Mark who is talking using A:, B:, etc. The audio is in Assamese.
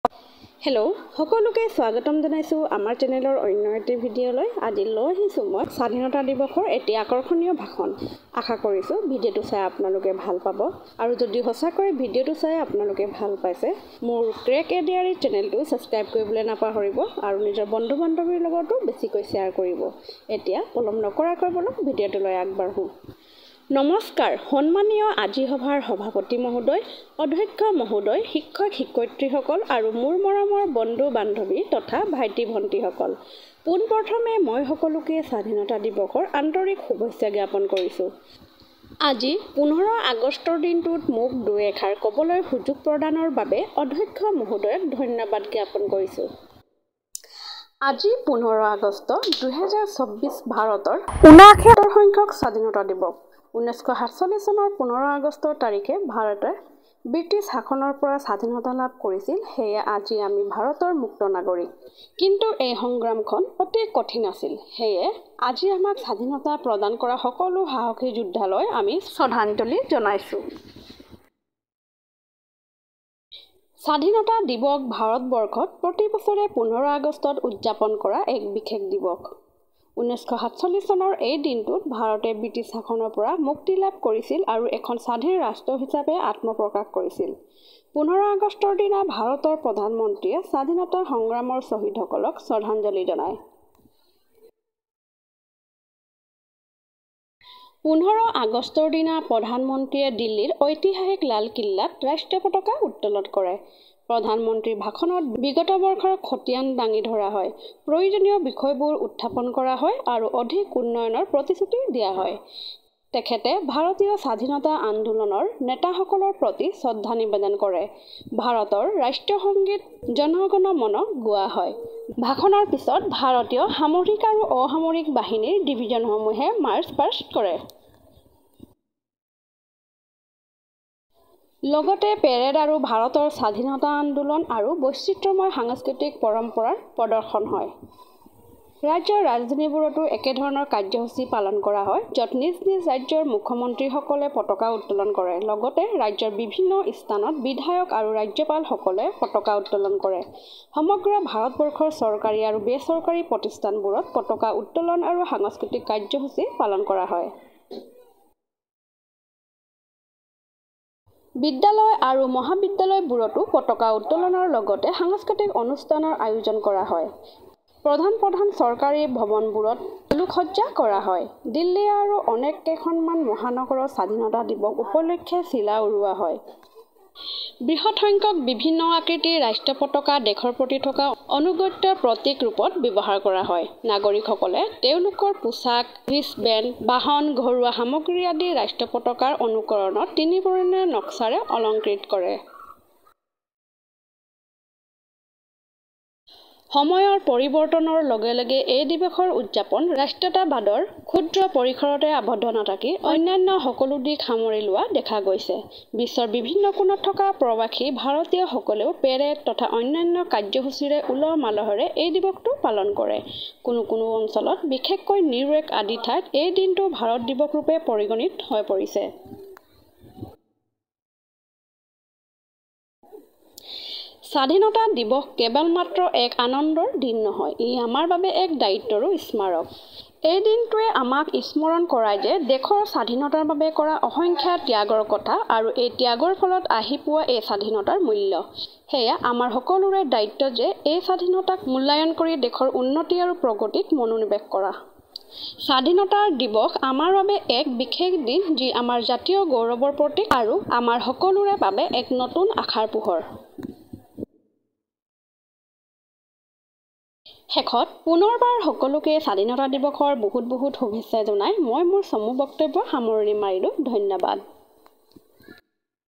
A: হেল্ল' সকলোকে স্বাগতম জনাইছোঁ আমাৰ চেনেলৰ অন্য এটি ভিডিঅ'লৈ। আজি লৈ আহিছোঁ মই স্বাধীনতা দিৱসৰ এটি আকৰ্ষণীয় ভাষণ। আশা কৰিছোঁ ভিডিঅ'টো চাই আপোনালোকে ভাল পাব, আৰু যদি সঁচাকৈ ভিডিঅ'টো চাই আপোনালোকে ভাল পাইছে, মোৰ ক্ৰেক এ ডিয়াৰী চেনেলটো ছাবস্ক্ৰাইব কৰিবলৈ নাপাহৰিব আৰু নিজৰ বন্ধু বান্ধৱীৰ লগতো বেছিকৈ শ্বেয়াৰ কৰিব। এতিয়া পলম নকৰাকৈ বলক ভিডিঅ'টোলৈ আগবাঢ়োঁ। নমস্কাৰ। সন্মানীয় আজি সভাৰ সভাপতি মহোদয়, অধ্যক্ষ মহোদয়, শিক্ষক শিক্ষয়িত্ৰীসকল আৰু মোৰ মৰমৰ বন্ধু বান্ধৱী তথা ভাইটি ভণ্টিসকল, পোনপ্ৰথমে মই সকলোকে স্বাধীনতা দিৱসৰ আন্তৰিক শুভেচ্ছা জ্ঞাপন কৰিছোঁ। আজি 15 আগষ্টৰ দিনটোত মোক দুই এষাৰ ক'বলৈ সুযোগ প্ৰদানৰ বাবে অধ্যক্ষ মহোদয়ক ধন্যবাদ জ্ঞাপন কৰিছোঁ। আজি 15 আগষ্ট 2024 ভাৰতৰ 79 সংখ্যক স্বাধীনতা দিৱস। 1947 চনৰ 15 আগষ্ট তাৰিখে ভাৰতে ব্ৰিটিছ শাসনৰ পৰা স্বাধীনতা লাভ কৰিছিল। সেয়ে আজি আমি ভাৰতৰ মুক্ত নাগৰিক। কিন্তু এই সংগ্ৰামখন অতি কঠিন আছিল। সেয়ে আজি আমাক স্বাধীনতা প্ৰদান কৰা সকলো সাহসী যোদ্ধালৈ আমি শ্ৰদ্ধাঞ্জলি জনাইছোঁ। স্বাধীনতা দিৱস ভাৰতবৰ্ষত প্ৰতি বছৰে 15 আগষ্টত উদযাপন কৰা এক বিশেষ দিৱস। 1947 চনৰ এই দিনটোত ভাৰতে ব্ৰিটিছ শাসনৰ পৰা মুক্তি লাভ কৰিছিল আৰু এখন স্বাধীন ৰাষ্ট্ৰ হিচাপে আত্মপ্ৰকাশ কৰিছিল। 15 আগষ্টৰ দিনা ভাৰতৰ প্ৰধানমন্ত্ৰীয়ে স্বাধীনতা সংগ্ৰামৰ শ্বহীদসকলক শ্ৰদ্ধাঞ্জলি জনায়। 15 আগষ্টৰ দিনা প্ৰধানমন্ত্ৰীয়ে দিল্লীৰ ঐতিহাসিক লালকিল্লাত ৰাষ্ট্ৰীয় পতাকা উত্তোলন কৰে। প্ৰধানমন্ত্ৰীৰ ভাষণত বিগত বৰ্ষৰ খতিয়ান দাঙি ধৰা হয়, প্ৰয়োজনীয় বিষয়বোৰ উত্থাপন কৰা হয় আৰু অধিক উন্নয়নৰ প্ৰতিশ্ৰুতি দিয়া হয়। তেখেতে ভাৰতীয় স্বাধীনতা আন্দোলনৰ নেতাসকলৰ প্ৰতি শ্ৰদ্ধা নিবেদন কৰে। ভাৰতৰ ৰাষ্ট্ৰীয় সংগীত জন গণ মন গোৱা হয়। ভাষণৰ পিছত ভাৰতীয় সামৰিক আৰু অসামৰিক বাহিনীৰ ডিভিজনসমূহে মাৰ্চ পাষ্ট কৰে। লগতে পেৰেড আৰু ভাৰতৰ স্বাধীনতা আন্দোলন আৰু বৈচিত্ৰ্যময় সাংস্কৃতিক পৰম্পৰাৰ প্ৰদৰ্শন হয়। ৰাজ্যৰ ৰাজধানীবোৰতো একেধৰণৰ কাৰ্যসূচী পালন কৰা হয়, য'ত নিজ নিজ ৰাজ্যৰ মুখ্যমন্ত্ৰীসকলে পতাকা উত্তোলন কৰে। লগতে ৰাজ্যৰ বিভিন্ন স্থানত বিধায়ক আৰু ৰাজ্যপালসকলে পতাকা উত্তোলন কৰে। সমগ্ৰ ভাৰতবৰ্ষৰ চৰকাৰী আৰু বেচৰকাৰী প্ৰতিষ্ঠানবোৰত পতাকা উত্তোলন আৰু সাংস্কৃতিক কাৰ্যসূচী পালন কৰা হয়। বিদ্যালয় আৰু মহাবিদ্যালয়বোৰতো পতাকা উত্তোলনৰ লগতে সাংস্কৃতিক অনুষ্ঠানৰ আয়োজন কৰা হয়। প্ৰধান চৰকাৰী ভৱনবোৰত আলোকসজ্জা কৰা হয়। দিল্লী আৰু অনেক কেইখনমান মহানগৰৰ স্বাধীনতা দিৱস উপলক্ষে চিলা উৰুওৱা হয়। বৃহৎ সংখ্যক বিভিন্ন আকৃতিৰ ৰাষ্ট্ৰীয় পতাকা দেশৰ প্ৰতি থকা আনুগত্যৰ প্ৰতীক ৰূপত ব্যৱহাৰ কৰা হয়। নাগৰিকসকলে তেওঁলোকৰ পোছাক, ৰিষ্টবেণ্ড, বাহন, ঘৰুৱা সামগ্ৰী আদি ৰাষ্ট্ৰীয় পতাকাৰ অনুকৰণত তিনিবৰ্ণীয় নক্সাৰে অলংকৃত কৰে। সময়ৰ পৰিৱৰ্তনৰ লগে লগে এই দিৱসৰ উদযাপন ৰাষ্ট্ৰীয়তাবাদৰ ক্ষুদ্ৰ পৰিসৰতে আবদ্ধ নাথাকি অন্যান্য সকলো দিশ সামৰি লোৱা দেখা গৈছে। বিশ্বৰ বিভিন্ন কোণত থকা প্ৰৱাসী ভাৰতীয়সকলেও পেৰেড তথা অন্যান্য কাৰ্যসূচীৰে উলহ মালহেৰে এই দিৱসটো পালন কৰে। কোনো অঞ্চলত, বিশেষকৈ নিউয়ৰ্ক আদি ঠাইত এই দিনটো ভাৰত দিৱস ৰূপে পৰিগণিত হৈ পৰিছে। স্বাধীনতা দিৱস কেৱল মাত্ৰ এক আনন্দৰ দিন নহয়, ই আমাৰ বাবে এক দায়িত্বৰো স্মাৰক। এই দিনটোৱে আমাক স্মৰণ কৰায় যে দেশৰ স্বাধীনতাৰ বাবে কৰা অসংখ্য ত্যাগৰ কথা আৰু এই ত্যাগৰ ফলত আহি পোৱা এই স্বাধীনতাৰ মূল্য। সেয়া আমাৰ সকলোৰে দায়িত্ব যে এই স্বাধীনতাক মূল্যায়ন কৰি দেশৰ উন্নতি আৰু প্ৰগতিত মনোনিৱেশ কৰা। স্বাধীনতাৰ দিৱস আমাৰ বাবে এক বিশেষ দিন, যি আমাৰ জাতীয় গৌৰৱৰ প্ৰতীক আৰু আমাৰ সকলোৰে বাবে এক নতুন আশাৰ পোহৰ। শেষত পুনৰবাৰ সকলোকে স্বাধীনতা দিৱসৰ বহুত শুভেচ্ছা জনাই মই মোৰ চমু বক্তব্য সামৰণি মাৰিলোঁ। ধন্যবাদ।